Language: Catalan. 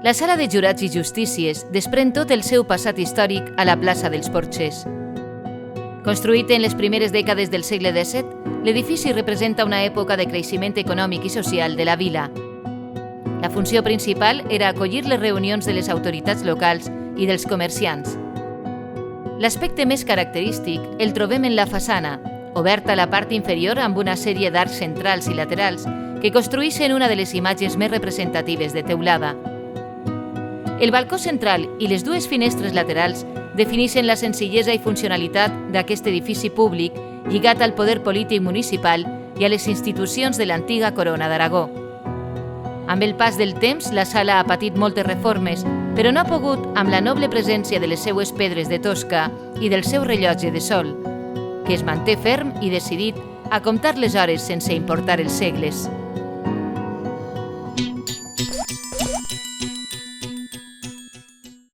La Sala de Jurats i Justícies desprèn tot el seu passat històric a la plaça dels Porxers. Construït en les primeres dècades del segle XVII, l'edifici representa una època de creixement econòmic i social de la vila. La funció principal era acollir les reunions de les autoritats locals i dels comerciants. L'aspecte més característic el trobem en la façana, oberta a la part inferior amb una sèrie d'arcs centrals i laterals que construeixen una de les imatges més representatives de teulada. El balcó central i les dues finestres laterals defineixen la senzillesa i funcionalitat d'aquest edifici públic lligat al poder polític municipal i a les institucions de l'antiga Corona d'Aragó. Amb el pas del temps, la sala ha patit moltes reformes, però no ha pogut amb la noble presència de les seues pedres de Tosca i del seu rellotge de sol, que es manté ferm i decidit a comptar les hores sense importar els segles.